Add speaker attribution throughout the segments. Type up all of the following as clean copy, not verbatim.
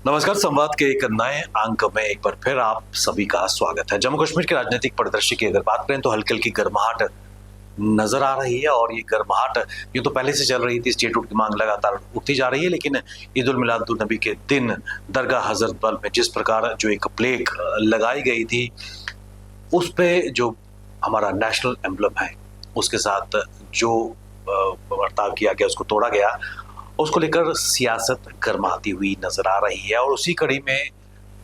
Speaker 1: नमस्कार। संवाद के एक नए अंक में एक बार फिर आप सभी का स्वागत है। जम्मू कश्मीर के राजनीतिक परिदृश्य की अगर बात करें तो हल्की हल्की गर्माहट नजर आ रही है और ये गर्माहट यूं तो पहले से चल रही थी। स्टेटहुड की मांग लगातार उठती जा रही है, लेकिन ईद उल मिलादुन नबी के दिन दरगाह हजरत बल में जिस प्रकार जो एक प्लेग लगाई गई थी उस पे जो हमारा नेशनल एम्बलम है उसके साथ जो बर्ताव किया गया उसको तोड़ा गया, उसको लेकर सियासत गर्माती हुई नजर आ रही है। और उसी कड़ी में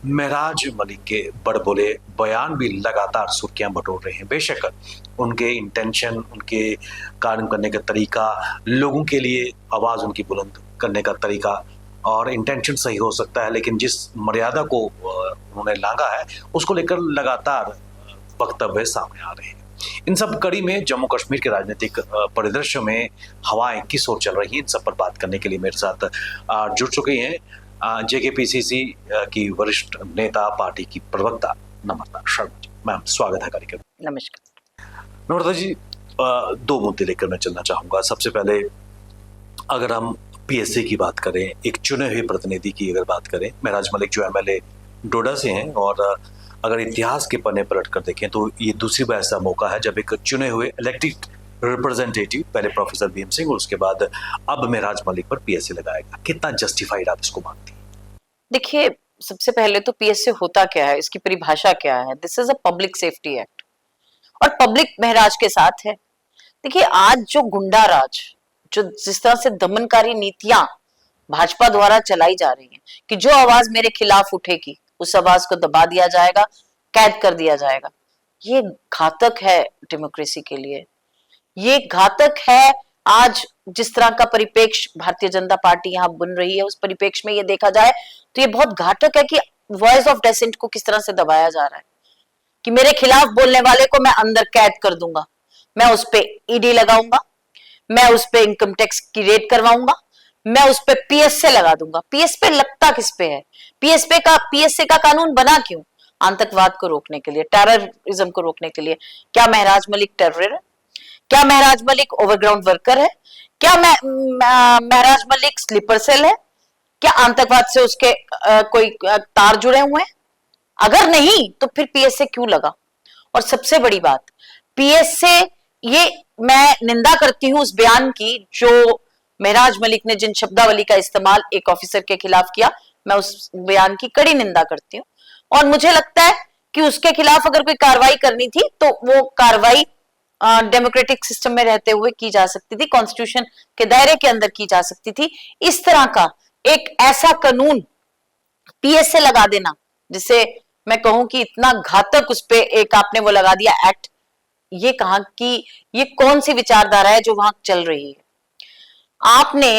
Speaker 1: महराज मलिक के बड़बोले बयान भी लगातार सुर्खियां बटोर रहे हैं। बेशक उनके इंटेंशन, उनके कार्य करने का तरीका, लोगों के लिए आवाज उनकी बुलंद करने का तरीका और इंटेंशन सही हो सकता है, लेकिन जिस मर्यादा को उन्होंने लांघा है उसको लेकर लगातार वक्तव्य सामने आ रहे हैं। इन सब कड़ी में जम्मू कश्मीर के राजनीतिक परिदृश्य में हवाएं किस ओर चल रही हैं, इन सब पर बात करने के लिए मेरे साथ जुड़ चुके हैं जेकेपीसीसी की वरिष्ठ नेता, पार्टी की प्रवक्ता नम्रता शर्मा जी। मैम, स्वागत है कार्यक्रम।
Speaker 2: नमस्कार।
Speaker 1: नम्रता जी, दो मुद्दे लेकर मैं चलना चाहूंगा। सबसे पहले अगर हम पीएसए की बात करें, एक चुने हुए प्रतिनिधि की अगर बात करें, महराज मलिक जो एमएलए डोडा से हैं, और अगर इतिहास के पन्ने पलट कर देखें तो ये दूसरी बार ऐसा मौका है जब एक चुने हुए इलेक्टेड रिप्रेजेंटेटिव, पहले प्रोफेसर भीम सिंह और उसके बाद अब महराज मलिक पर पीएसए लगाएगा। कितना जस्टिफाइड आप इसको मानती हैं?
Speaker 2: देखिए, सबसे पहले तो पीएसए होता क्या है, इसकी परिभाषा क्या है। This is a public safety act और पब्लिक महराज के साथ है। देखिए, आज जो गुंडा राज, जो जिस तरह से दमनकारी नीतियां भाजपा द्वारा चलाई जा रही हैं कि जो आवाज मेरे खिलाफ उठेगी उस आवाज को दबा दिया जाएगा, कैद कर दिया जाएगा, ये घातक है डेमोक्रेसी के लिए। ये घातक है। आज जिस तरह का परिपेक्ष भारतीय जनता पार्टी यहाँ बन रही है, उस परिपेक्ष में ये देखा जाए तो ये बहुत घातक है कि वॉइस ऑफ डिसेंट को किस तरह से दबाया जा रहा है कि मेरे खिलाफ बोलने वाले को मैं अंदर कैद कर दूंगा, मैं उस पे ईडी लगाऊंगा, मैं उस पे इनकम टैक्स की रेड करवाऊंगा, मैं उस पे पीएसए लगा दूंगा। पीएसए लगता किस पे है? पीएसए का कानून बना क्यों? आतंकवाद को रोकने के लिए, टेररिज्म को रोकने के लिए। क्या महराज मलिक टेरर है? क्या महराज मलिक ओवरग्राउंड वर्कर है? क्या महराज मलिक स्लीपर सेल है? क्या आतंकवाद से उसके कोई तार जुड़े हुए हैं? अगर नहीं तो फिर पीएसए क्यों लगा? और सबसे बड़ी बात, पीएसए, ये मैं निंदा करती हूं उस बयान की जो महराज मलिक ने जिन शब्दावली का इस्तेमाल एक ऑफिसर के खिलाफ किया, मैं उस बयान की कड़ी निंदा करती हूँ। और मुझे लगता है कि उसके खिलाफ अगर कोई कार्रवाई करनी थी तो वो कार्रवाई डेमोक्रेटिक सिस्टम में रहते हुए की जा सकती थी, कॉन्स्टिट्यूशन के दायरे के अंदर की जा सकती थी। इस तरह का एक ऐसा कानून पीएसए लगा देना, जिसे मैं कहूं कि इतना घातक उस पे एक आपने वो लगा दिया एक्ट, ये कहा कि ये कौन सी विचारधारा है जो वहां चल रही है। आपने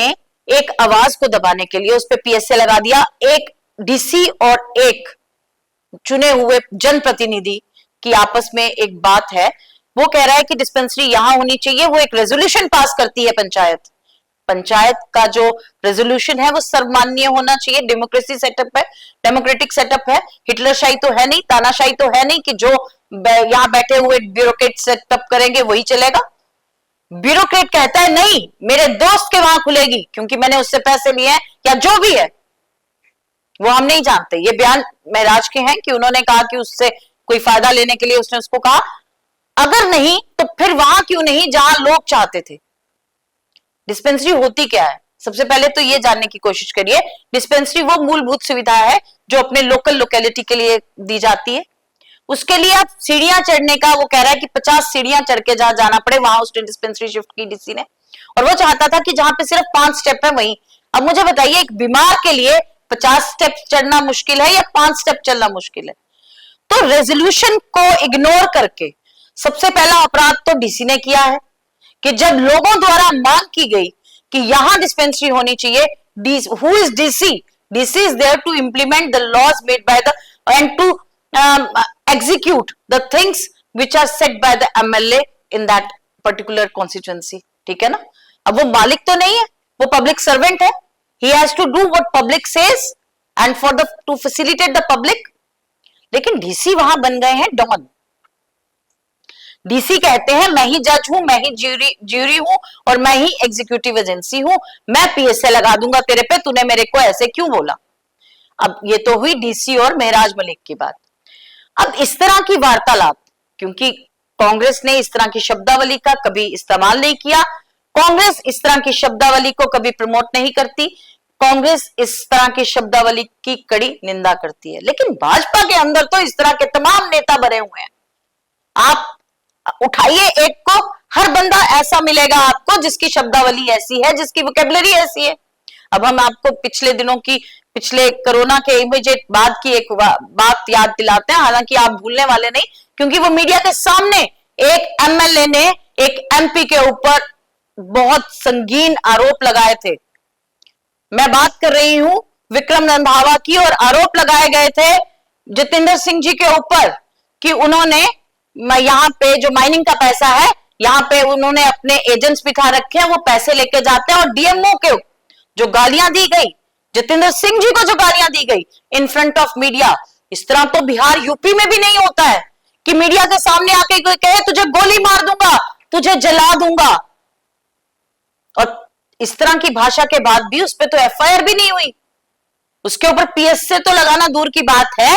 Speaker 2: एक आवाज को दबाने के लिए उस पे पीएसए लगा दिया। एक डीसी और एक चुने हुए जनप्रतिनिधि की आपस में एक बात है, वो कह रहा है कि डिस्पेंसरी यहां होनी चाहिए। वो एक रेजोल्यूशन पास करती है पंचायत का जो रेजोल्यूशन है वो सर्वमान्य होना चाहिए। डेमोक्रेसी सेटअप है, डेमोक्रेटिक सेटअप है। हिटलरशाही तो है नहीं, तानाशाही तो है नहीं कि जो यहां बैठे हुए ब्यूरोक्रेट सेटअप करेंगे वही चलेगा। ब्यूरोक्रेट कहता है नहीं, मेरे दोस्त के वहां खुलेगी क्योंकि मैंने उससे पैसे लिए हैं, या जो भी है वो हम नहीं जानते। ये बयान महराज के हैं कि उन्होंने कहा कि उससे कोई फायदा लेने के लिए उसने उसको कहा। अगर नहीं तो फिर वहां क्यों नहीं जहां लोग चाहते थे? डिस्पेंसरी होती क्या है? सबसे पहले तो ये जानने की कोशिश करिए। डिस्पेंसरी वो मूलभूत सुविधा है जो अपने लोकल लोकेलिटी के लिए दी जाती है। उसके लिए आप सीढ़ियां चढ़ने का, वो कह रहा है कि 50 सीढ़ियां चढ़ के जहां जाना पड़े, वहां उसने डिस्पेंसरी शिफ्ट की डीसी ने। और वो चाहता था कि जहां पे सिर्फ 5 स्टेप है वहीं। अब मुझे बताइए, एक बीमार के लिए 50 स्टेप चढ़ना मुश्किल है या 5 स्टेप चलना मुश्किल है? तो रेजोल्यूशन को इग्नोर करके सबसे पहला अपराध तो डीसी ने किया है कि जब लोगों द्वारा मांग की गई कि यहां डिस्पेंसरी होनी चाहिए, who is DC? DC is there to implement the laws made by the and to execute the things which are set by the MLA in that particular constituency. ठीक है ना? अब वो मालिक तो नहीं है, वो पब्लिक सर्वेंट है। He has to do what public says and to facilitate the public. लेकिन डीसी वहां बन गए हैं डॉन। डीसी कहते हैं मैं ही जज हूं, मैं ही ज्यूरी हूं और मैं ही एग्जीक्यूटिव एजेंसी हूं, मैं पीएसए लगा दूंगा तेरे पे, तूने मेरे को ऐसे क्यों बोला? अब ये तो हुई डीसी और महराज मलिक की बात। अब इस तरह की वार्तालाप, क्योंकि कांग्रेस ने इस तरह की शब्दावली का कभी इस्तेमाल नहीं किया, कांग्रेस इस तरह की शब्दावली को कभी प्रमोट नहीं करती, कांग्रेस इस तरह की शब्दावली की कड़ी निंदा करती है, लेकिन भाजपा के अंदर तो इस तरह के तमाम नेता भरे हुए हैं। आप उठाइए एक को, हर बंदा ऐसा मिलेगा आपको जिसकी शब्दावली ऐसी है, जिसकी वोकेबलरी ऐसी है। अब हम आपको पिछले कोरोना के इमीडिएट बाद की एक बात याद दिलाते हैं, हालांकि आप भूलने वाले नहीं, क्योंकि वो मीडिया के सामने एक एमएलए ने एक एमपी के ऊपर बहुत संगीन आरोप लगाए थे। मैं बात कर रही हूं विक्रम रंधावा की, और आरोप लगाए गए थे जितेंद्र सिंह जी के ऊपर कि उन्होंने यहाँ पे जो माइनिंग का पैसा है, यहाँ पे उन्होंने अपने एजेंट्स बिठा रखे हैं, वो पैसे लेके जाते हैं। और डीएमओ के जो गालियां दी गई, जितेंद्र सिंह जी को जो गालियां दी गई इन फ्रंट ऑफ मीडिया, इस तरह तो बिहार यूपी में भी नहीं होता है कि मीडिया के सामने आके कोई कहे तुझे गोली मार दूंगा, तुझे जला दूंगा। और इस तरह की भाषा के बाद भी उस पर तो एफआईआर भी नहीं हुई, उसके ऊपर पीएसए तो लगाना दूर की बात है।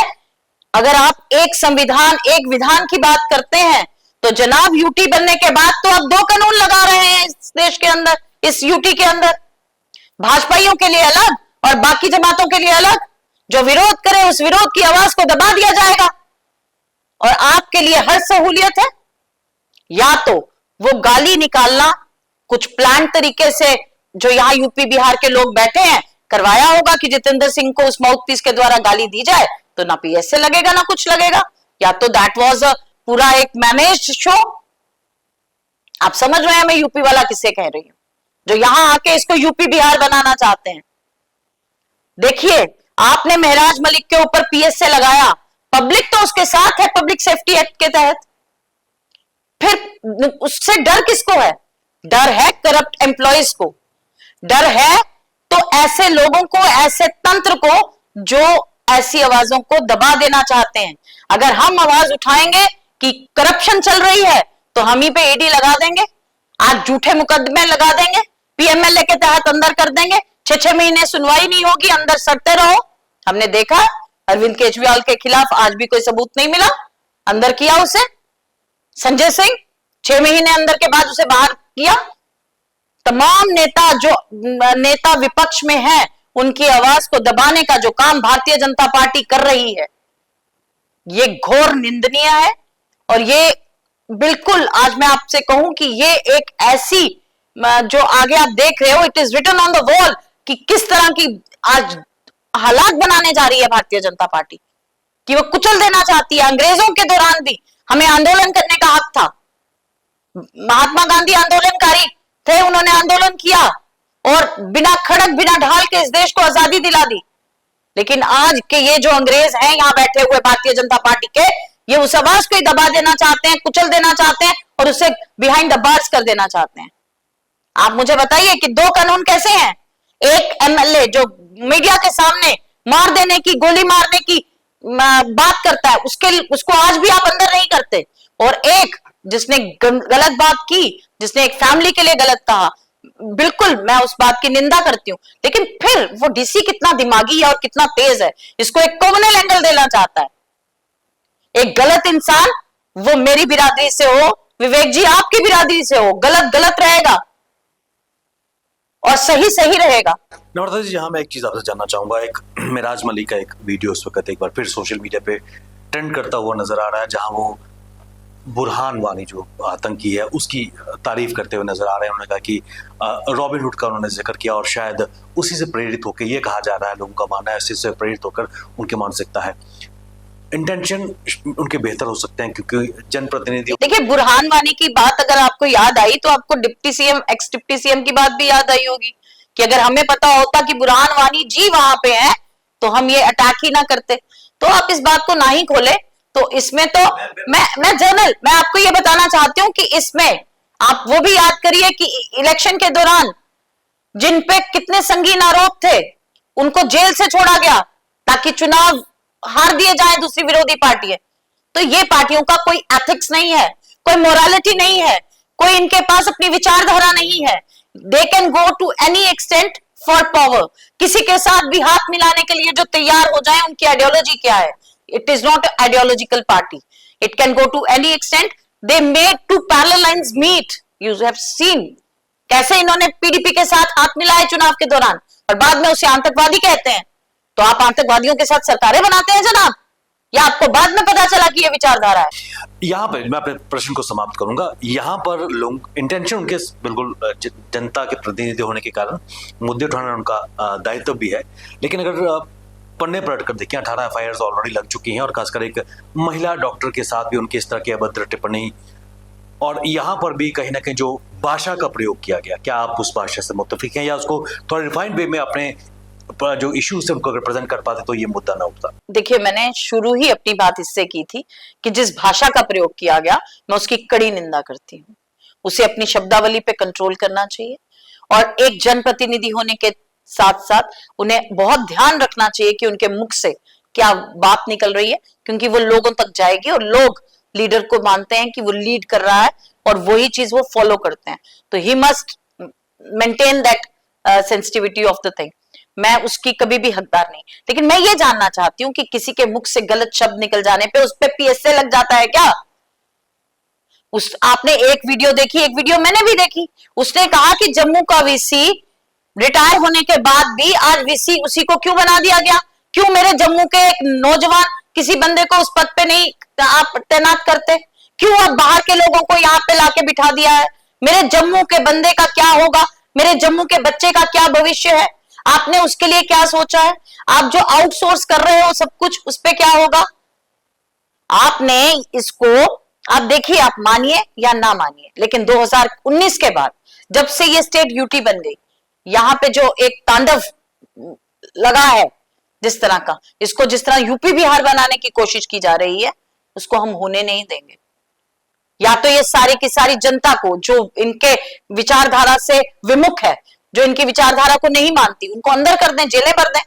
Speaker 2: अगर आप एक संविधान, एक विधान की बात करते हैं, तो जनाब यूटी बनने के बाद तो आप 2 कानून लगा रहे हैं इस देश के अंदर, इस यूटी के अंदर, भाजपाइयों के लिए अलग और बाकी जमातों के लिए अलग। जो विरोध करे उस विरोध की आवाज को दबा दिया जाएगा, और आपके लिए हर सहूलियत है। या तो वो गाली निकालना कुछ प्लान तरीके से, जो यहां यूपी बिहार के लोग बैठे हैं, करवाया होगा कि जितेंद्र सिंह को उस माउथपीस के द्वारा गाली दी जाए, तो ना पीएसए लगेगा ना कुछ लगेगा, या तो दैट वाज पूरा एक मैनेज्ड शो। आप समझ रहे हैं मैं यूपी वाला किसे कह रही हूं, जो यहां आके इसको यूपी बिहार बनाना चाहते हैं। देखिए, आपने महराज मलिक के ऊपर पीएसए लगाया, पब्लिक तो उसके साथ है पब्लिक सेफ्टी एक्ट के तहत, फिर उससे डर किसको है? डर है करप्ट एम्प्लॉयज को, डर है तो ऐसे लोगों को, ऐसे तंत्र को जो ऐसी आवाजों को दबा देना चाहते हैं। अगर हम आवाज उठाएंगे कि करप्शन चल रही है, तो हम ही पे ईडी लगा देंगे, आज झूठे मुकदमे लगा देंगे, पीएमएलए के तहत अंदर कर देंगे, 6-6 महीने सुनवाई नहीं होगी, अंदर सड़ते रहो। हमने देखा अरविंद केजरीवाल के खिलाफ आज भी कोई सबूत नहीं मिला, अंदर किया उसे। संजय सिंह 6 महीने अंदर के बाद उसे बाहर किया। तमाम नेता, जो नेता विपक्ष में हैं, उनकी आवाज को दबाने का जो काम भारतीय जनता पार्टी कर रही है, ये घोर निंदनीय है। और ये बिल्कुल, आज मैं आपसे कहूं कि ये एक ऐसी, जो आगे आप देख रहे हो, it is written on the wall कि किस तरह की आज हालात बनाने जा रही है भारतीय जनता पार्टी, कि वो कुचल देना चाहती है। अंग्रेजों के दौरान भी हमें आंदोलन करने का हक था, महात्मा गांधी आंदोलनकारी थे, उन्होंने आंदोलन किया और बिना खड़क, बिना ढाल के इस देश को आजादी दिला दी। लेकिन आज के ये जो अंग्रेज हैं यहां बैठे हुए भारतीय जनता पार्टी के, ये उस आवाज को ही दबा देना चाहते हैं, कुचल देना चाहते हैं और उसे बिहाइंड द बार्स कर देना चाहते हैं। आप मुझे बताइए कि 2 कानून कैसे हैं? एक एमएलए जो मीडिया के सामने मार देने की, गोली मारने की बात करता है, उसको आज भी आप अंदर नहीं करते, और एक जिसने गलत बात की, जिसने एक फैमिली के लिए गलत कहा, बिल्कुल मैं उस बात की निंदा करती हूं, लेकिन फिर वो डीसी कितना दिमागी है और कितना तेज है, इसको एक कॉमनल एंगल देना चाहता है। एक गलत इंसान, वो मेरी बिरादरी से हो, विवेक जी आपकी बिरादरी से हो, गलत गलत रहेगा और सही सही रहेगा।
Speaker 1: नम्रता जी, यहाँ मैं एक चीज आपसे जानना चाहूंगा। एक महराज मलिक का एक वीडियो इस वक्त एक बार फिर सोशल मीडिया पे ट्रेंड करता हुआ नजर आ रहा है, जहां वो बुरहान वानी जो आतंकी है उसकी तारीफ करते हुए नजर आ रहे हैं। उन्होंने कहा कि रॉबिन हुड का उन्होंने जिक्र किया, और शायद उसी से प्रेरित होकर, ये कहा जा रहा है, लोगों का मानना है उसी से प्रेरित होकर उनकी मानसिकता है। इंटेंशन उनके बेहतर हो सकते हैं, क्योंकि जनप्रतिनिधि।
Speaker 2: देखिए, बुरहान वानी की बात अगर आपको याद आई, तो आपको deputy CM, x deputy CM की बात भी याद आई होगी कि अगर हमें पता होता कि बुरहान वानी जी वहां पे है, तो हम ये अटैक ही ना करते। तो आप इस बात को ना ही खोले। तो इसमें तो मैं आपको ये बताना चाहती हूँ कि इसमें आप वो भी याद करिए कि इलेक्शन के दौरान जिन पे कितने संगीन आरोप थे, उनको जेल से छोड़ा गया ताकि चुनाव हार दिए जाए दूसरी विरोधी पार्टी है। तो ये पार्टियों का कोई एथिक्स नहीं है, कोई मोरालिटी नहीं है, कोई इनके पास अपनी विचारधारा नहीं है। They can go to any extent for power. किसी के साथ भी हाथ मिलाने के लिए जो तैयार हो जाए, उनकी आइडियोलॉजी क्या है? It is not ideological party, it can go to any extent. They made to parallel lines meet. You have seen कैसे इन्होंने पीडीपी के साथ हाथ मिलाए चुनाव के दौरान, और बाद में उसे आतंकवादी कहते हैं। तो आप आतंकवादियों के साथ सरकारें बनाते हैं जनाब, या आपको बाद में पता चला कि ये विचारधारा है?
Speaker 1: यहाँ पर मैं अपने प्रश्न को समाप्त करूंगा। यहाँ पर लोग इंटेंशन उनके बिल्कुल जनता के प्रतिनिधि होने के कारण मुद्दे उठाना उनका दायित्व भी है, लेकिन अगर पन्ने पलट कर देखें 18 एफआईआर ऑलरेडी लग चुकी हैं, और खासकर एक महिला डॉक्टर के साथ भी उनकी इस तरह की अभद्र टिप्पणी, और यहाँ पर भी कहीं ना कहीं जो भाषा का प्रयोग किया गया, क्या आप उस भाषा से मुत्तफिक हैं, या उसको थोड़ा रिफाइंड वे में अपने जो इश्यूज से उनको अगर प्रेजेंट कर पाते तो ये मुद्दा ना उठता?
Speaker 2: देखिए, मैंने शुरू ही अपनी बात इससे की थी कि जिस भाषा का प्रयोग किया गया, मैं उसकी कड़ी निंदा करती हूँ। उसे अपनी शब्दावली पे कंट्रोल करना चाहिए, और एक जनप्रतिनिधि होने के साथ साथ उन्हें बहुत ध्यान रखना चाहिए कि उनके मुख से क्या बात निकल रही है, क्योंकि वो लोगों तक जाएगी, और लोग लीडर को मानते हैं कि वो लीड कर रहा है और वही चीज वो फॉलो करते हैं। तो he must maintain that sensitivity of the thing. मैं उसकी कभी भी हकदार नहीं, लेकिन मैं ये जानना चाहती हूँ कि किसी के मुख से गलत शब्द निकल जाने पे उस पे पीएसए लग जाता है क्या? आपने एक वीडियो देखी, एक वीडियो मैंने भी देखी, उसने कहा कि जम्मू का वीसी रिटायर होने के बाद भी आज वीसी उसी को क्यों बना दिया गया? क्यों मेरे जम्मू के एक नौजवान किसी बंदे को उस पद पे नहीं आप तैनात करते? क्यों आप बाहर के लोगों को यहाँ पे लाके बिठा दिया है? मेरे जम्मू के बंदे का क्या होगा? मेरे जम्मू के बच्चे का क्या भविष्य है? आपने उसके लिए क्या सोचा है? आप जो आउटसोर्स कर रहे हो सब कुछ, उस पे क्या होगा? आपने इसको, आप देखिए, आप मानिए या ना मानिए, लेकिन 2019 के बाद जब से ये स्टेट यूटी बन गई, यहां पे जो एक तांडव लगा है जिस तरह का, इसको जिस तरह यूपी बिहार बनाने की कोशिश की जा रही है, उसको हम होने नहीं देंगे। या तो ये सारी की सारी जनता को, जो इनके विचारधारा से विमुख है, जो इनकी विचारधारा को नहीं मानती, उनको अंदर कर दें, जेलें भर दें,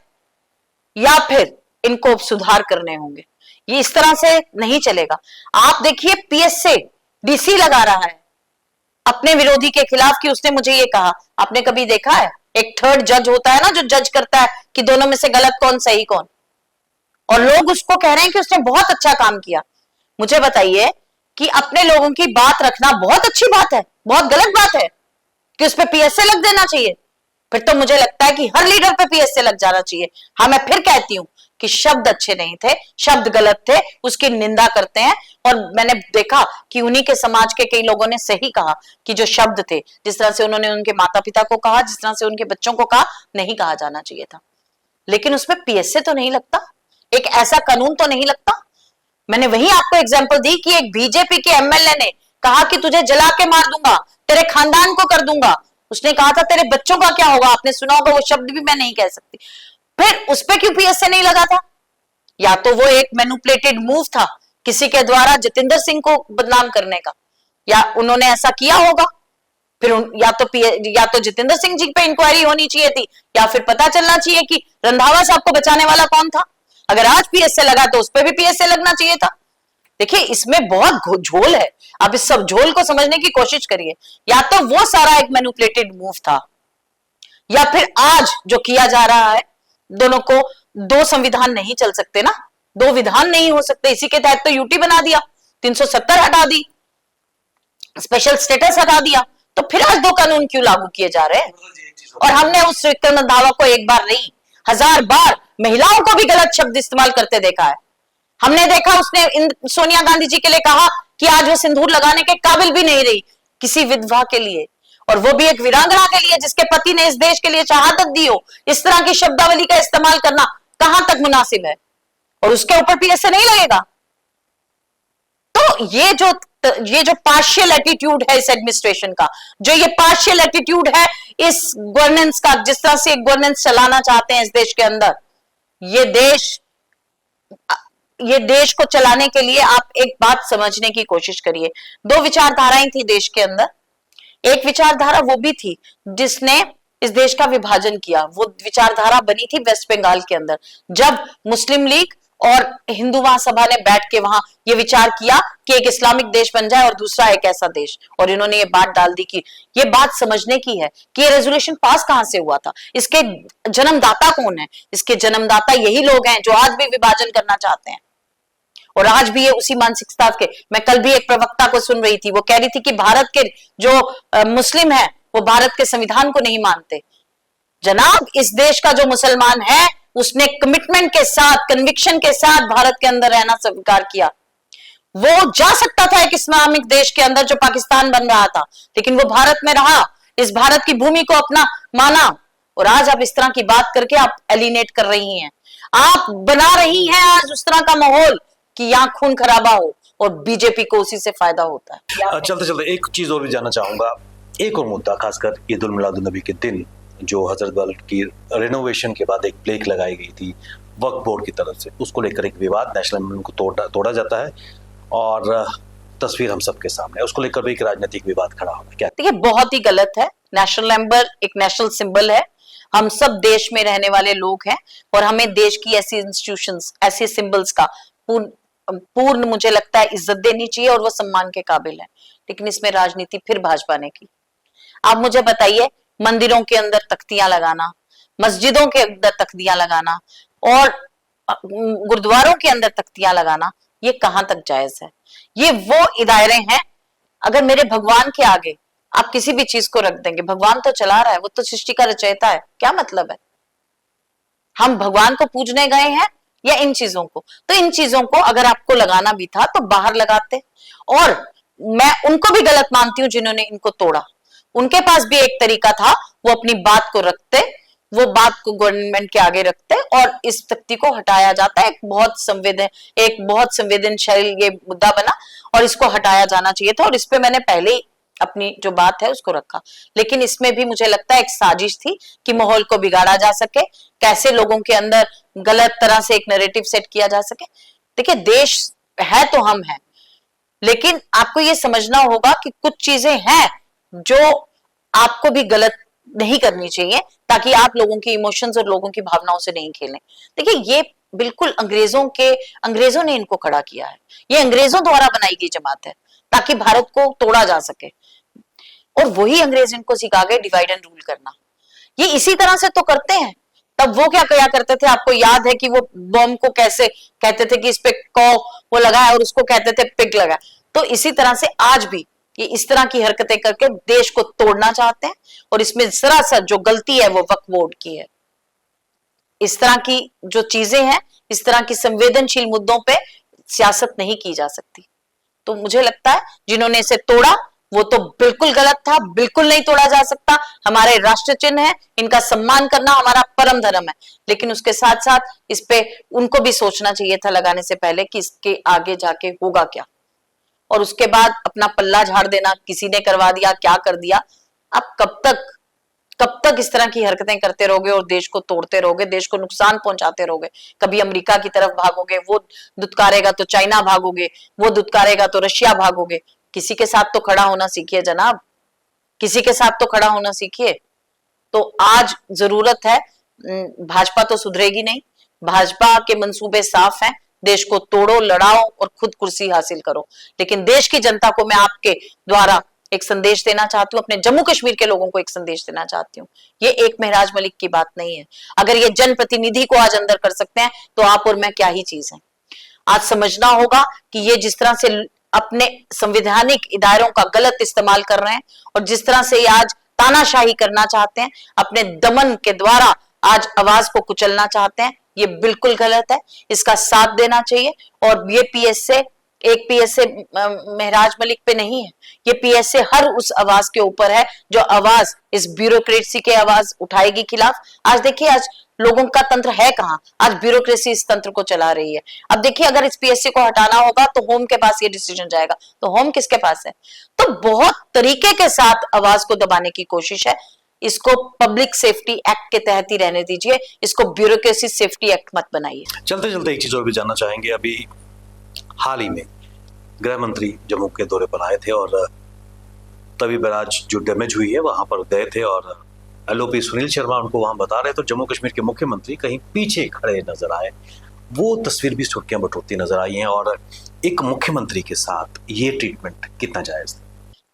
Speaker 2: या फिर इनको सुधार करने होंगे। ये इस तरह से नहीं चलेगा। आप देखिए, पीएसए डीसी लगा रहा है अपने विरोधी के खिलाफ कि उसने मुझे ये कहा। आपने कभी देखा है? एक थर्ड जज होता है ना, जो जज करता है कि दोनों में से गलत कौन सही कौन, और लोग उसको कह रहे हैं कि उसने बहुत अच्छा काम किया। मुझे बताइए कि अपने लोगों की बात रखना बहुत अच्छी बात है, बहुत गलत बात है कि उस पर पीएसए लग देना चाहिए? फिर तो मुझे लगता है कि हर लीडर पे पीएसए लग जाना चाहिए। हाँ, मैं फिर कहती हूँ कि शब्द अच्छे नहीं थे, शब्द गलत थे, उसकी निंदा करते हैं। और मैंने देखा कि उन्हीं के समाज के कई लोगों ने सही कहा कि जो शब्द थे, जिस तरह से उन्होंने उनके माता पिता को कहा, जिस तरह से उनके बच्चों को कहा, नहीं कहा जाना चाहिए था। लेकिन उसमें पीएसए तो नहीं लगता, एक ऐसा कानून तो नहीं लगता। मैंने वही आपको एग्जाम्पल दी कि एक बीजेपी के एमएलए ने कहा कि तुझे जला के मार दूंगा, तेरे खानदान को कर दूंगा। उसने कहा था तेरे बच्चों का क्या होगा? आपने सुना होगा, वो शब्द भी मैं नहीं कह सकती। फिर उस पर क्यों पीएसए नहीं लगा था? या तो वो एक मैनिपुलेटेड मूव था किसी के द्वारा जितेंद्र सिंह को बदनाम करने का, या उन्होंने ऐसा किया होगा। फिर या तो जितेंद्र सिंह जी पे इंक्वायरी होनी चाहिए थी, या फिर पता चलना चाहिए कि रंधावा साहब को बचाने वाला कौन था। अगर आज पीएसए लगा तो उस पर भी पीएसए लगना चाहिए था। देखिए, इसमें बहुत झोल है। आप इस सब झोल को समझने की कोशिश करिए। या तो वो सारा एक मैनिपुलेटेड मूव था, या फिर आज जो किया जा रहा है, दोनों को दो संविधान नहीं चल सकते ना, दो विधान नहीं हो सकते। इसी के तहत तो यूटी बना दिया, 370 हटा दी, स्पेशल स्टेटस हटा दिया, तो फिर आज दो कानून क्यों लागू किए जा रहे हैं? और हमने उस विक्रम रंधावा को एक बार नहीं, 1000 बार महिलाओं को भी गलत शब्द इस्तेमाल करते देखा है। हमने देखा उसने सोनिया गांधी जी के लिए कहा कि आज वो सिंदूर लगाने के काबिल भी नहीं रही किसी विधवा के लिए, और वो भी एक वीरांगना के लिए जिसके पति ने इस देश के लिए शहादत दी हो। इस तरह की शब्दावली का इस्तेमाल करना कहां तक मुनासिब है? और उसके ऊपर पीएसए नहीं लगेगा। तो ये जो पार्शियल एटीट्यूड है इस एडमिनिस्ट्रेशन का, जो ये पार्शियल एटीट्यूड है इस गवर्नेंस का, जिस तरह से एक गवर्नेंस चलाना चाहते हैं इस देश के अंदर, ये देश को चलाने के लिए आप एक बात समझने की कोशिश करिए। दो विचारधाराएं थी देश के अंदर। एक विचारधारा वो भी थी जिसने इस देश का विभाजन किया। वो विचारधारा बनी थी वेस्ट बंगाल के अंदर, जब मुस्लिम लीग और हिंदू महासभा ने बैठ के वहां ये विचार किया कि एक इस्लामिक देश बन जाए और दूसरा एक ऐसा देश, और इन्होंने ये बात डाल दी कि ये बात समझने की है कि ये रेजोल्यूशन पास कहां से हुआ था, इसके जन्मदाता कौन है। इसके जन्मदाता यही लोग हैं जो आज भी विभाजन करना चाहते हैं और आज भी ये उसी मानसिकता के। मैं कल भी एक प्रवक्ता को सुन रही थी, वो कह रही थी कि भारत के जो मुस्लिम है वो भारत के संविधान को नहीं मानते। जनाब, इस देश का जो मुसलमान है उसने कमिटमेंट के साथ, कन्विक्शन के साथ भारत के अंदर रहना स्वीकार किया। वो जा सकता था एक इस्लामिक देश के अंदर जो पाकिस्तान बन रहा था, लेकिन वो भारत में रहा, इस भारत की भूमि को अपना माना। और आज आप इस तरह की बात करके आप एलिनेट कर रही हैं, आप बना रही हैं आज उस तरह का माहौल कि यहाँ खून खराबा हो और बीजेपी को उसी से फायदा होता है।
Speaker 1: चलते चलते एक चीज और भी जानना चाहूंगा, एक और मुद्दा, खासकर ईद उल मिलादुन नबी के दिन जो हजरत बल की रिनोवेशन के बाद एक प्लेक लगाई गई थी वक्फ बोर्ड की तरफ से, उसको लेकर एक विवाद, नेशनल एम्बलम को तोड़ा जाता है और तस्वीर हम सबके सामने है, उसको लेकर भी एक राजनीतिक विवाद खड़ा होगा। क्या
Speaker 2: देखिए, बहुत ही गलत है। नेशनल एम्बर एक नेशनल सिंबल है, हम सब देश में रहने वाले लोग हैं और हमें देश की ऐसी इंस्टीट्यूशंस, ऐसे सिंबल्स का पूर्ण मुझे लगता है इज्जत देनी चाहिए और वो सम्मान के काबिल है। लेकिन इसमें राजनीति फिर भाजपा ने की। आप मुझे बताइए, मंदिरों के अंदर तख्तियां लगाना, मस्जिदों के अंदर तख्तियां लगाना और गुरुद्वारों के अंदर तख्तियां लगाना, ये कहां तक जायज है? ये वो इदारे हैं, अगर मेरे भगवान के आगे आप किसी भी चीज को रख देंगे, भगवान तो चला रहा है, वो तो सृष्टि का रचयिता है, क्या मतलब है? हम भगवान को पूजने गए हैं या इन चीजों को? तो इन चीजों को अगर आपको लगाना भी था तो बाहर लगाते। और मैं उनको भी गलत मानती हूं जिन्होंने इनको तोड़ा। उनके पास भी एक तरीका था, वो अपनी बात को रखते, वो बात को गवर्नमेंट के आगे रखते और इस तख्ती को हटाया जाता है। एक बहुत संवेदनशील ये मुद्दा बना और इसको हटाया जाना चाहिए था और इस पे मैंने पहले ही अपनी जो बात है उसको रखा। लेकिन इसमें भी मुझे लगता है एक साजिश थी कि माहौल को बिगाड़ा जा सके, कैसे लोगों के अंदर गलत तरह से एक नैरेटिव सेट किया जा सके। देखिए, देश है तो हम हैं, लेकिन आपको ये समझना होगा कि कुछ चीजें हैं जो आपको भी गलत नहीं करनी चाहिए, ताकि आप लोगों की इमोशंस और लोगों की भावनाओं से नहीं खेलें। देखिए, ये बिल्कुल अंग्रेजों ने इनको खड़ा किया है, ये अंग्रेजों द्वारा बनाई गई जमात है ताकि भारत को तोड़ा जा सके, और वही अंग्रेज इनको सिखा गए डिवाइड एंड रूल करना। ये इसी तरह से तो करते हैं। तब वो क्या करते थे, आपको याद है कि वो बॉम्ब को कैसे कहते थे कि इस पे कौ वो लगा और उसको कहते थे पिग लगा। तो इसी तरह से आज भी ये इस तरह की हरकतें करके देश को तोड़ना चाहते हैं और इसमें सरासर जो गलती है वो वक्फ बोर्ड की है। इस तरह की जो चीजें हैं, इस तरह की संवेदनशील मुद्दों पे सियासत नहीं की जा सकती। तो मुझे लगता है जिन्होंने इसे तोड़ा वो तो बिल्कुल गलत था, बिल्कुल नहीं तोड़ा जा सकता। हमारे राष्ट्र चिन्ह है, इनका सम्मान करना हमारा परम धर्म है, लेकिन उसके साथ साथ इस पे उनको भी सोचना चाहिए था लगाने से पहले कि इसके आगे जाके होगा क्या, और उसके बाद अपना पल्ला झाड़ देना, किसी ने करवा दिया, क्या कर दिया। आप कब तक इस तरह की हरकतें करते रहोगे और देश को तोड़ते रहोगे, देश को नुकसान पहुंचाते रहोगे? कभी अमेरिका की तरफ भागोगे, वो दुत्कारेगा तो चाइना भागोगे, वो दुत्कारेगा तो रशिया भागोगे। किसी के साथ तो खड़ा होना सीखिए जनाब, किसी के साथ तो खड़ा होना सीखिए। तो आज जरूरत है, भाजपा तो सुधरेगी नहीं, भाजपा के मंसूबे साफ हैं, देश को तोड़ो, लड़ाओ और खुद कुर्सी हासिल करो। लेकिन देश की जनता को मैं आपके द्वारा एक संदेश देना चाहती हूँ, अपने जम्मू कश्मीर के लोगों को एक संदेश देना चाहती हूँ। ये एक महराज मलिक की बात नहीं है। अगर ये जनप्रतिनिधि को आज अंदर कर सकते हैं तो आप और मैं क्या ही चीज है। आज समझना होगा कि ये जिस तरह से अपने संवैधानिक इदारों का गलत इस्तेमाल कर रहे हैं और जिस तरह से ये आज तानाशाही करना चाहते हैं, अपने दमन के द्वारा आज आवाज को कुचलना चाहते हैं, ये बिल्कुल गलत है। इसका साथ देना चाहिए। और ये पीएसए एक पीएसए महराज मलिक पे नहीं है, ये पीएसए हर उस आवाज के ऊपर है जो आवाज इस ब्यूरोक्रेसी के आवाज उठाएगी खिलाफ। आज देखिए, आज लोगों का तंत्र है कहाँ, आज ब्यूरोक्रेसी इस तंत्र को चला रही है। अब देखिए, अगर इस पीएससी को हटाना होगा तो होम के पास ये डिसीजन जाएगा, तो होम किसके पास है? तो बहुत तरीके के साथ आवाज को दबाने की कोशिश है। इसको पब्लिक सेफ्टी एक्ट के तहत ही रहने दीजिए, इसको ब्यूरोक्रेसी सेफ्टी एक्ट मत बनाइए।
Speaker 1: चलते चलते एक चीज और भी जानना चाहेंगे। अभी हाल ही में गृह मंत्री जम्मू के दौरे पर आए थे और तभी बराज जो डैमेज हुई है वहां पर गए थे और एलओपी सुनील शर्मा उनको वहां बता रहे तो जम्मू कश्मीर के मुख्यमंत्री कहीं पीछे खड़े नजर आए वो तस्वीर भी सुर्खियां बटोरती नजर आई हैं। और एक मुख्यमंत्री के साथ ये ट्रीटमेंट कितना जायज था?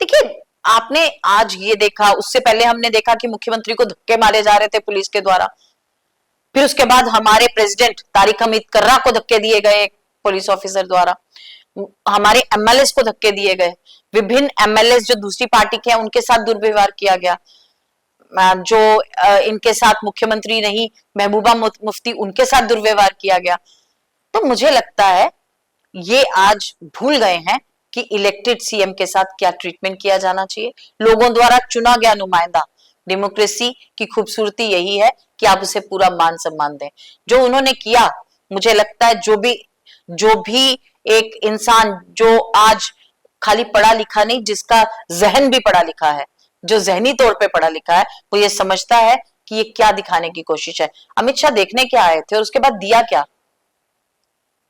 Speaker 2: देखिए, आपने आज ये देखा, उससे पहले हमने देखा कि मुख्यमंत्री को धक्के मारे जा रहे थे पुलिस के द्वारा। फिर उसके बाद हमारे प्रेसिडेंट तारिक हमीद कर्रा को धक्के दिए गए पुलिस ऑफिसर द्वारा। हमारे एमएलएस को धक्के दिए गए। विभिन्न एमएलएस जो दूसरी पार्टी के हैं उनके साथ दुर्व्यवहार किया गया। जो इनके साथ मुख्यमंत्री नहीं, महबूबा मुफ्ती, उनके साथ दुर्व्यवहार किया गया। तो मुझे लगता है ये आज भूल गए हैं कि इलेक्टेड सीएम के साथ क्या ट्रीटमेंट किया जाना चाहिए। लोगों द्वारा चुना गया नुमाइंदा, डेमोक्रेसी की खूबसूरती यही है कि आप उसे पूरा मान सम्मान दें। जो उन्होंने किया, मुझे लगता है जो भी एक इंसान जो आज खाली पढ़ा लिखा नहीं, जिसका जहन भी पढ़ा लिखा है, जो जहनी तौर पे पढ़ा लिखा है, वो ये समझता है कि ये क्या दिखाने की कोशिश है। अमित शाह देखने क्या आए थे और उसके बाद दिया क्या?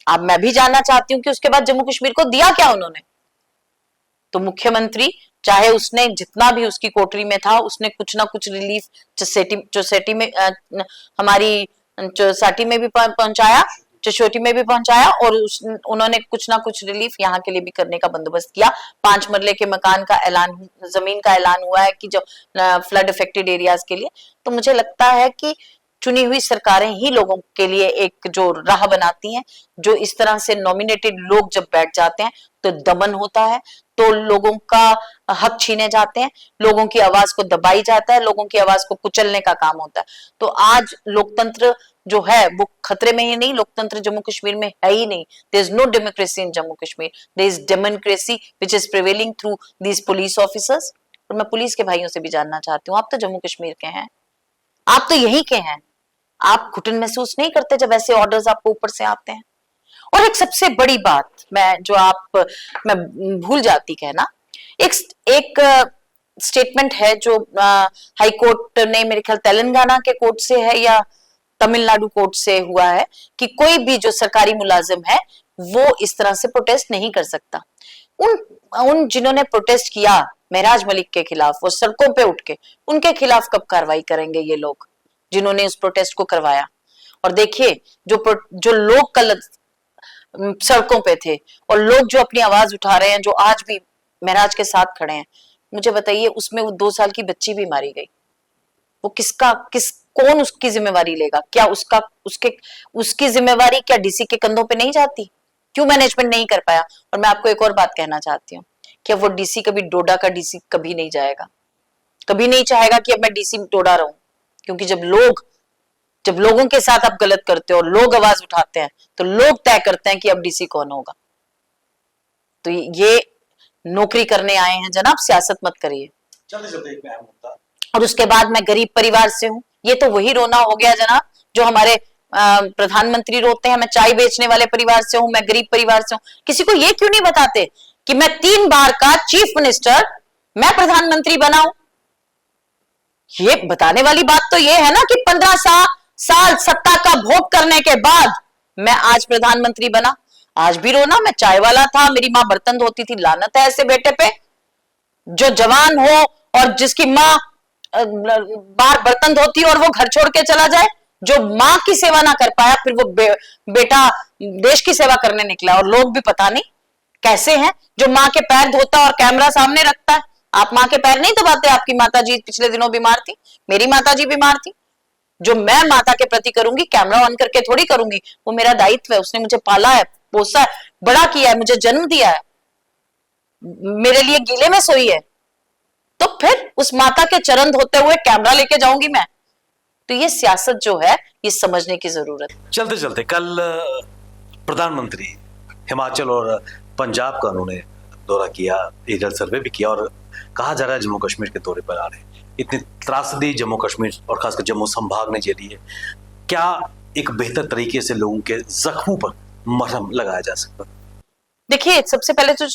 Speaker 2: अब मैं भी जानना चाहती हूँ कि उसके बाद जम्मू कश्मीर को दिया क्या उन्होंने। तो मुख्यमंत्री, चाहे उसने जितना भी उसकी कोठरी में था, उसने कुछ ना कुछ रिलीफ चौसेटी में, हमारी चौसाटी में भी पहुंचाया, चशोटी में भी पहुंचाया, और उन्होंने कुछ ना कुछ रिलीफ यहाँ के लिए भी करने का बंदोबस्त किया। 5 मरले के मकान का ऐलान, जमीन का ऐलान हुआ है कि जो फ्लड अफेक्टेड एरियाज के लिए। तो मुझे लगता है कि चुनी हुई सरकारें ही लोगों के लिए एक जो राह बनाती हैं। जो इस तरह से नॉमिनेटेड लोग जब बैठ जाते हैं तो दमन होता है, तो लोगों का हक छीने जाते हैं, लोगों की आवाज को दबाई जाता है, लोगों की आवाज को कुचलने का काम होता है। तो आज लोकतंत्र जो है वो खतरे में ही नहीं, लोकतंत्र जम्मू कश्मीर में है ही नहीं। There is no democracy in Jammu Kashmir, there is democracy which is prevailing through these police officers. और मैं पुलिस के भाइयों से भी जानना चाहती हूँ, आप तो जम्मू कश्मीर के हैं, आप तो यही के हैं, आप घुटन महसूस नहीं करते जब ऐसे ऑर्डर्स आपको ऊपर से आते हैं? और एक सबसे बड़ी बात मैं भूल जाती कहना, एक स्टेटमेंट है जो हाई कोर्ट ने, मेरे ख्याल तेलंगाना के कोर्ट से है या तमिलनाडु कोर्ट से हुआ है, कि कोई भी जो सरकारी मुलाजिम है वो इस तरह से प्रोटेस्ट नहीं कर सकता। उन जिन्होंने प्रोटेस्ट किया महराज मलिक के खिलाफ, वो सड़कों पे उठ के, उनके खिलाफ कब कार्रवाई करेंगे ये लोग जिन्होंने उस प्रोटेस्ट को करवाया? और देखिए, जो लोग कल सड़कों पे थे और लोग जो अपनी आवाज उठा रहे हैं, जो आज भी महराज के साथ खड़े हैं, मुझे बताइए, उसमें वो 2 साल की बच्ची भी मारी गई। वो कौन उसकी जिम्मेवारी लेगा? क्या उसकी जिम्मेवारी क्या डीसी के कंधों पे नहीं जाती? क्यों मैनेजमेंट नहीं कर पाया? और मैं आपको एक और बात कहना चाहती हूँ, कि वो डीसी कभी डोडा का डीसी कभी नहीं जाएगा, कभी नहीं चाहेगा कि अब मैं डीसी डोडा रहूं। क्योंकि जब लोगों के साथ आप गलत करते हो और लोग आवाज उठाते हैं, तो लोग तय करते हैं कि अब डीसी कौन होगा। तो ये नौकरी करने आए हैं जनाब, सियासत मत करिए। और उसके बाद मैं गरीब परिवार से हूं, ये तो वही रोना हो गया जनाब जो हमारे प्रधानमंत्री रोते हैं। मैं चाय बेचने वाले परिवार से हूं, मैं गरीब परिवार से हूं। किसी को ये क्यों नहीं बताते कि मैं 3 बार का चीफ मिनिस्टर, मैं प्रधानमंत्री बना हूं? ये बताने वाली बात तो ये है ना कि 15 साल सत्ता का भोग करने के बाद मैं आज प्रधानमंत्री बना। आज भी रोना, मैं चाय वाला था, मेरी माँ बर्तन धोती थी। लानत है ऐसे बेटे पे, जो जवान हो और जिसकी माँ बाहर बर्तन धोती और वो घर छोड़ के चला जाए, जो माँ की सेवा ना कर पाया, फिर वो बेटा देश की सेवा करने निकला। और लोग भी पता नहीं कैसे हैं, जो माँ के पैर धोता और कैमरा सामने रखता है। आप माँ के पैर नहीं दबाते? आपकी माताजी पिछले दिनों बीमार थी, मेरी माताजी बीमार थी। जो मैं माता के प्रति करूंगी, कैमरा ऑन करके थोड़ी करूंगी, वो मेरा दायित्व है। उसने मुझे पाला है, पोसा है, बड़ा किया है, मुझे जन्म दिया है, मेरे लिए गीले में सोई है, तो फिर उस माता के चरण धोते हुए कैमरा लेके जाऊंगी मैं? तो ये सियासत जो है, ये समझने की जरूरत है।
Speaker 1: चलते चलते कल प्रधानमंत्री हिमाचल और पंजाब का उन्होंने दौरा किया, एरियल सर्वे भी किया, और कहा जा रहा है जम्मू कश्मीर के दौरे पर आ रहे हैं। इतनी त्रासदी जम्मू कश्मीर और खासकर जम्मू संभाग ने झेली है, क्या एक बेहतर तरीके से लोगों के जख्मों पर मरहम लगाया जा सकता?
Speaker 2: देखिए, सबसे पहले तो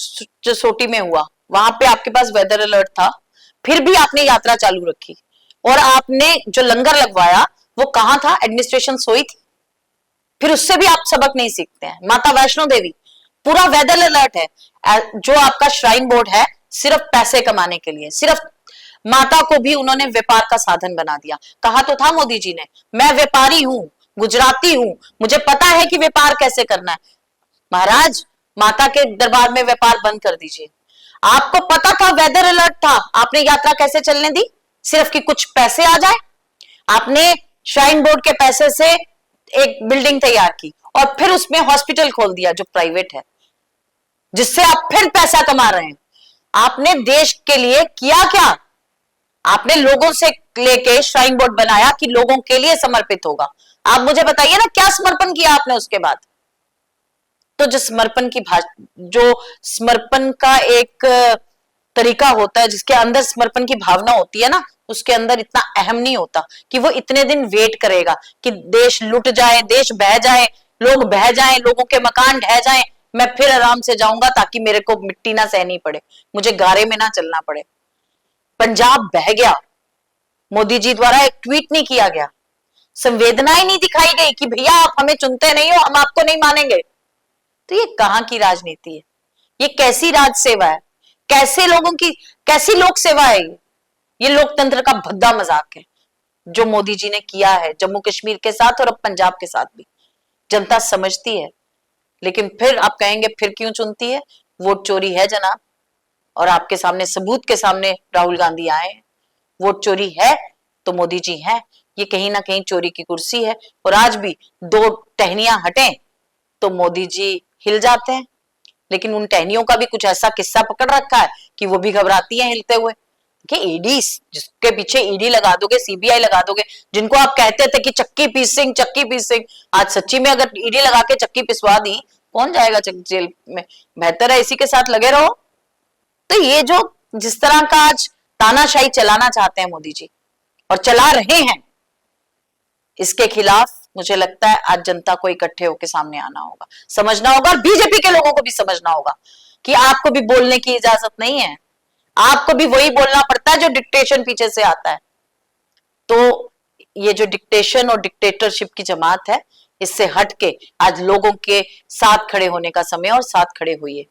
Speaker 2: जो सोटी में हुआ, वहां पे आपके पास वेदर अलर्ट था, फिर भी आपने यात्रा चालू रखी, और आपने जो लंगर लगवाया वो कहाँ था? एडमिनिस्ट्रेशन सोई थी। फिर उससे भी आप सबक नहीं सीखते हैं। माता वैष्णो देवी, पूरा वेदर अलर्ट है। जो आपका श्राइन बोर्ड है, सिर्फ पैसे कमाने के लिए, सिर्फ माता को भी उन्होंने व्यापार का साधन बना दिया। कहा तो था मोदी जी ने, मैं व्यापारी हूं, गुजराती हूं, मुझे पता है कि व्यापार कैसे करना है। महाराज, माता के दरबार में व्यापार बंद कर दीजिए। आपको पता था, वेदर अलर्ट था, आपने यात्रा कैसे चलने दी? सिर्फ कि कुछ पैसे आ जाए। आपने श्राइन बोर्ड के पैसे से एक बिल्डिंग तैयार की और फिर उसमें हॉस्पिटल खोल दिया जो प्राइवेट है, जिससे आप फिर पैसा कमा रहे हैं। आपने देश के लिए किया क्या? आपने लोगों से लेके श्राइन बोर्ड बनाया कि लोगों के लिए समर्पित होगा। आप मुझे बताइए ना, क्या समर्पण किया आपने उसके बाद? तो जो समर्पण का एक तरीका होता है, जिसके अंदर समर्पण की भावना होती है ना, उसके अंदर इतना अहम नहीं होता कि वो इतने दिन वेट करेगा कि देश लुट जाए, देश बह जाए, लोग बह जाएं, लोगों के मकान ढह जाएं, मैं फिर आराम से जाऊंगा ताकि मेरे को मिट्टी ना सहनी पड़े, मुझे गारे में ना चलना पड़े। पंजाब बह गया, मोदी जी द्वारा एक ट्वीट नहीं किया गया, संवेदनाएं नहीं दिखाई गई कि भैया आप हमें चुनते नहीं हो, हम आपको नहीं मानेंगे। तो ये कहां की राजनीति है? ये कैसी राज सेवा है? कैसी लोक सेवा है? ये लोकतंत्र का भद्दा मजाक है जो मोदी जी ने किया है जम्मू कश्मीर के साथ और अब पंजाब के साथ भी। जनता समझती है, लेकिन फिर आप कहेंगे फिर क्यों चुनती है? वोट चोरी है जनाब, और आपके सामने सबूत के सामने राहुल गांधी आए हैं। वोट चोरी है तो मोदी जी हैं। ये कहीं ना कहीं चोरी की कुर्सी है, और आज भी दो टहनियां हटें तो मोदी जी हिल जाते हैं। लेकिन उन टहनियों का भी कुछ ऐसा किस्सा पकड़ रखा है कि वो भी घबराती हैं हिलते हुए। कि ईडी, जिसके पीछे ईडी लगा दोगे, सीबीआई लगा दोगे, जिनको आप कहते थे कि चक्की पीसिंग, आज सच्ची में अगर ईडी लगा के चक्की पिसवा दी, कौन जाएगा जेल में? बेहतर है इसी के साथ लगे रहो। तो ये जो जिस तरह का आज तानाशाही चलाना चाहते हैं मोदी जी, और चला रहे हैं, इसके खिलाफ मुझे लगता है आज जनता को इकट्ठे होकर सामने आना होगा, समझना होगा, और बीजेपी के लोगों को भी समझना होगा कि आपको भी बोलने की इजाजत नहीं है। आपको भी वही बोलना पड़ता है जो डिक्टेशन पीछे से आता है। तो ये जो डिक्टेशन और डिक्टेटरशिप की जमात है, इससे हट के आज लोगों के साथ खड़े होने का समय, और साथ खड़े हुए।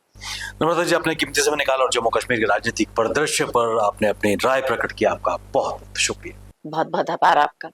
Speaker 1: नम्रता जी, आपने कीमती समय निकाला और जम्मू कश्मीर के राजनीतिक परिदृश्य पर आपने अपनी राय प्रकट किया। आपका बहुत शुक्रिया।
Speaker 2: बहुत बहुत आभार आपका।